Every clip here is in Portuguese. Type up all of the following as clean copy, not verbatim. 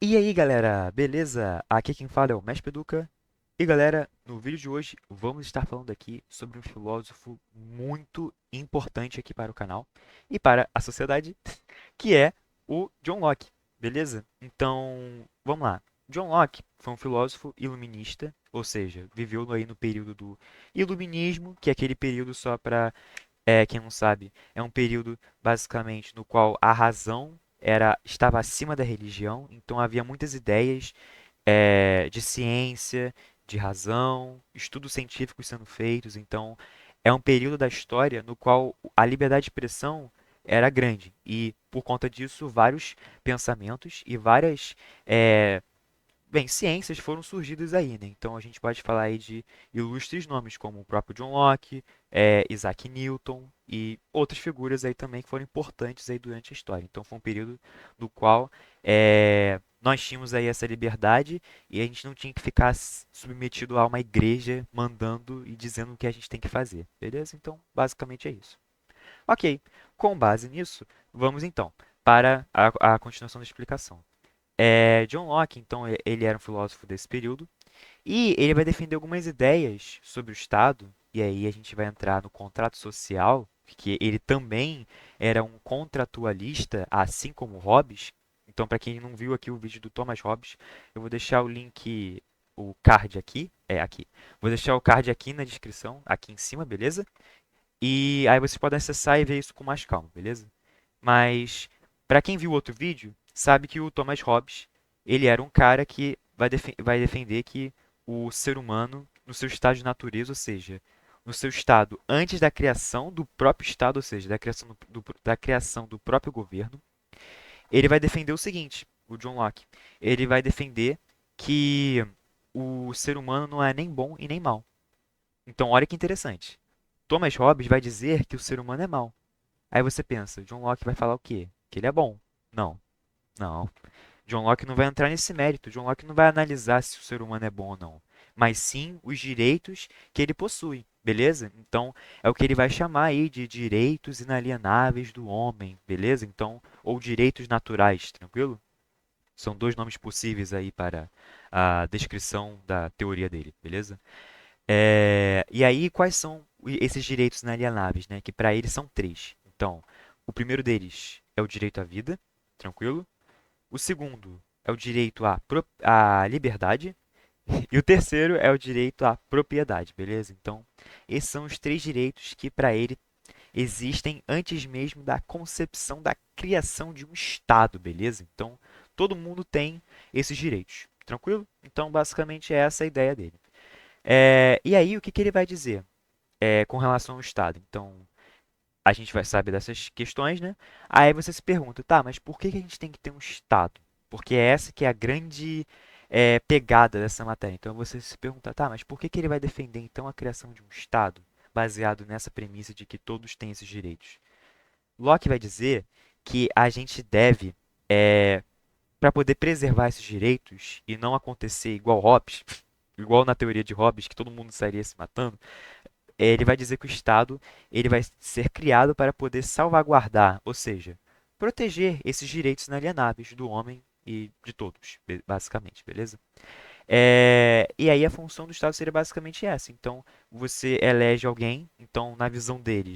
E aí, galera, beleza? Aqui quem fala é o Mestre Educa. E galera, no vídeo de hoje vamos estar falando aqui sobre um filósofo muito importante aqui para o canal e para a sociedade, que é o John Locke, beleza? Então, vamos lá. John Locke foi um filósofo iluminista, ou seja, viveu aí no período do Iluminismo, que é aquele período só para quem não sabe, é um período basicamente no qual a razão estava acima da religião, então havia muitas ideias de ciência, de razão, estudos científicos sendo feitos, então é um período da história no qual a liberdade de expressão era grande e por conta disso vários pensamentos e várias bem, ciências foram surgidas aí, né? Então a gente pode falar aí de ilustres nomes como o próprio John Locke, Isaac Newton e outras figuras aí também que foram importantes aí durante a história. Então foi um período no qual nós tínhamos aí essa liberdade e a gente não tinha que ficar submetido a uma igreja mandando e dizendo o que a gente tem que fazer, beleza? Então basicamente é isso. Ok, com base nisso, vamos então para a continuação da explicação. John Locke, então, ele era um filósofo desse período, e ele vai defender algumas ideias sobre o Estado, e aí a gente vai entrar no contrato social, que ele também era um contratualista, assim como Hobbes. Então, para quem não viu aqui o vídeo do Thomas Hobbes, eu vou deixar o link, o card aqui, aqui. Vou deixar o card aqui na descrição, aqui em cima, beleza? E aí vocês podem acessar e ver isso com mais calma, beleza? Mas para quem viu outro vídeo, sabe que o Thomas Hobbes, ele era um cara que vai defender que o ser humano, no seu estado de natureza, ou seja, no seu estado antes da criação do próprio estado, ou seja, da criação do próprio governo, ele vai defender o seguinte, o John Locke, ele vai defender que o ser humano não é nem bom e nem mau. Então, olha que interessante. Thomas Hobbes vai dizer que o ser humano é mau. Aí você pensa, John Locke vai falar o quê? Que ele é bom. Não, não. John Locke não vai entrar nesse mérito. John Locke não vai analisar se o ser humano é bom ou não, mas sim os direitos que ele possui, beleza? Então, é o que ele vai chamar aí de direitos inalienáveis do homem, beleza? Então, ou direitos naturais, tranquilo? São dois nomes possíveis aí para a descrição da teoria dele, beleza? E aí, quais são esses direitos inalienáveis, né? Que para ele são três. Então, o primeiro deles é o direito à vida, tranquilo. O segundo é o direito à liberdade. E o terceiro é o direito à propriedade, beleza? Então, esses são os três direitos que para ele existem antes mesmo da concepção da criação de um Estado, beleza? Então, todo mundo tem esses direitos, tranquilo? Então, basicamente, é essa a ideia dele. E aí, o que ele vai dizer com relação ao Estado? Então, a gente vai saber dessas questões, né? Aí você se pergunta, tá, mas por que a gente tem que ter um Estado? Porque é essa que é a grande pegada dessa matéria. Então, você se pergunta, tá, mas por que ele vai defender, então, a criação de um Estado baseado nessa premissa de que todos têm esses direitos? Locke vai dizer que a gente deve, para poder preservar esses direitos e não acontecer igual Hobbes, igual na teoria de Hobbes, que todo mundo sairia se matando, ele vai dizer que o Estado ele vai ser criado para poder salvaguardar, ou seja, proteger esses direitos inalienáveis do homem e de todos, basicamente, beleza? E aí a função do Estado seria basicamente essa. Então, você elege alguém, então, na visão dele,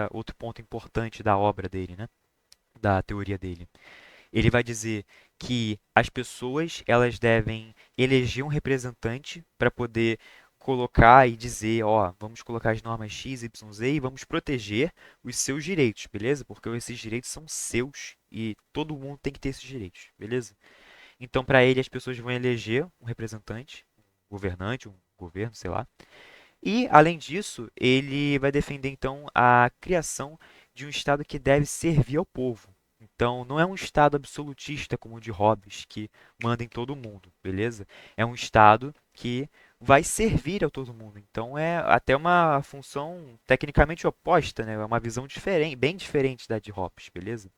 outro ponto importante da obra dele, né? Da teoria dele. Ele vai dizer que as pessoas elas devem eleger um representante para poder colocar e dizer, ó, vamos colocar as normas X, Y, Z e vamos proteger os seus direitos, beleza? Porque esses direitos são seus e todo mundo tem que ter esses direitos, beleza? Então, para ele, as pessoas vão eleger um representante, um governante, um governo, sei lá. E, além disso, ele vai defender então a criação de um Estado que deve servir ao povo. Então, não é um Estado absolutista como o de Hobbes, que manda em todo mundo, beleza? É um Estado que vai servir a todo mundo. Então, é até uma função tecnicamente oposta, né? É uma visão diferente, bem diferente da de Hobbes, beleza?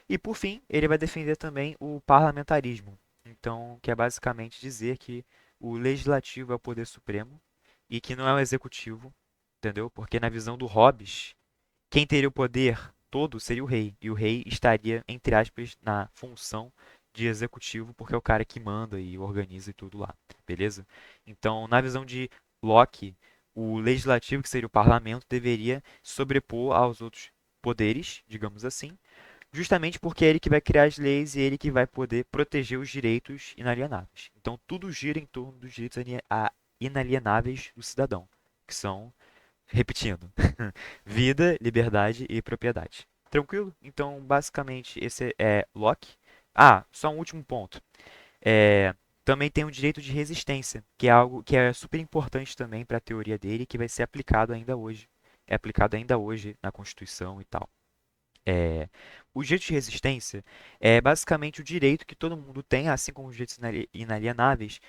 E, por fim, ele vai defender também o parlamentarismo. Então, que é basicamente dizer que o legislativo é o poder supremo e que não é o executivo, entendeu? Porque na visão do Hobbes, quem teria o poder todo seria o rei, e o rei estaria, entre aspas, na função de executivo, porque é o cara que manda e organiza e tudo lá, beleza? Então, na visão de Locke, o legislativo, que seria o parlamento, deveria sobrepor aos outros poderes, digamos assim, justamente porque é ele que vai criar as leis e é ele que vai poder proteger os direitos inalienáveis. Então, tudo gira em torno dos direitos inalienáveis do cidadão, que são, repetindo, vida, liberdade e propriedade. Tranquilo? Então, basicamente, esse é Locke. Ah, só um último ponto. É, também tem o direito de resistência, que é algo que é super importante também para a teoria dele, que vai ser aplicado ainda hoje. É aplicado ainda hoje na Constituição e tal. É, o direito de resistência é basicamente o direito que todo mundo tem, assim como os direitos inalienáveis,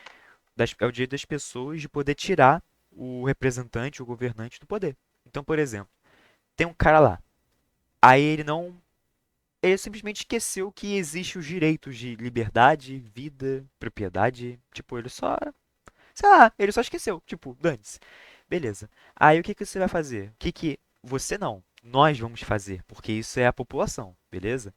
é o direito das pessoas de poder tirar o representante, o governante do poder. Então, por exemplo, tem um cara lá, aí ele simplesmente esqueceu que existe os direitos de liberdade, vida, propriedade, tipo, ele só, sei lá, ele só esqueceu, tipo, dane-se. Beleza. Aí o que que você vai fazer? O que que você não, nós vamos fazer, porque isso é a população, beleza?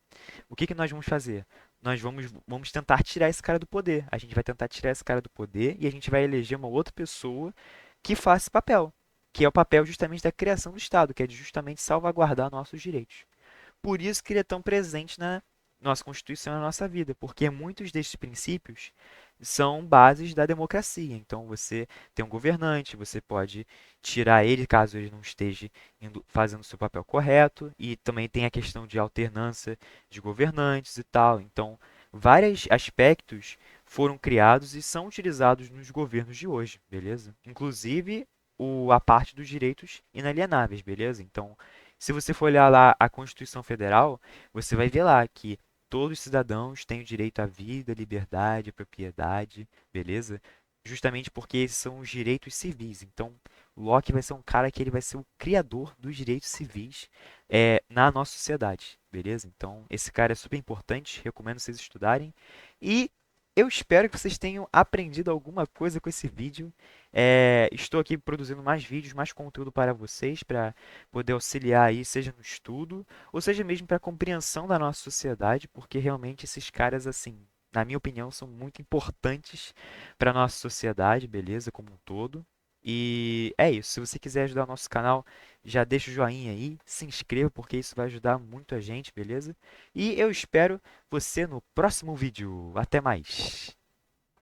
O que que nós vamos fazer? Nós vamos tentar tirar esse cara do poder. A gente vai tentar tirar esse cara do poder e a gente vai eleger uma outra pessoa que faça esse papel, que é o papel justamente da criação do Estado, que é de justamente salvaguardar nossos direitos. Por isso que ele é tão presente na nossa Constituição e na nossa vida, porque muitos desses princípios são bases da democracia. Então, você tem um governante, você pode tirar ele caso ele não esteja fazendo o seu papel correto, e também tem a questão de alternância de governantes e tal. Então, vários aspectos foram criados e são utilizados nos governos de hoje, beleza? Inclusive a parte dos direitos inalienáveis, beleza? Então, se você for olhar lá a Constituição Federal, você vai ver lá que todos os cidadãos têm o direito à vida, liberdade, propriedade, beleza? Justamente porque esses são os direitos civis. Então, Locke vai ser um cara que ele vai ser o criador dos direitos civis na nossa sociedade, beleza? Então, esse cara é super importante, recomendo vocês estudarem. E eu espero que vocês tenham aprendido alguma coisa com esse vídeo. Estou aqui produzindo mais vídeos, mais conteúdo para vocês, para poder auxiliar aí, seja no estudo, ou seja mesmo para a compreensão da nossa sociedade, porque realmente esses caras, assim, na minha opinião, são muito importantes para a nossa sociedade, beleza, como um todo. E é isso. Se você quiser ajudar o nosso canal, já deixa o joinha aí, se inscreva, porque isso vai ajudar muito a gente, beleza? E eu espero você no próximo vídeo. Até mais!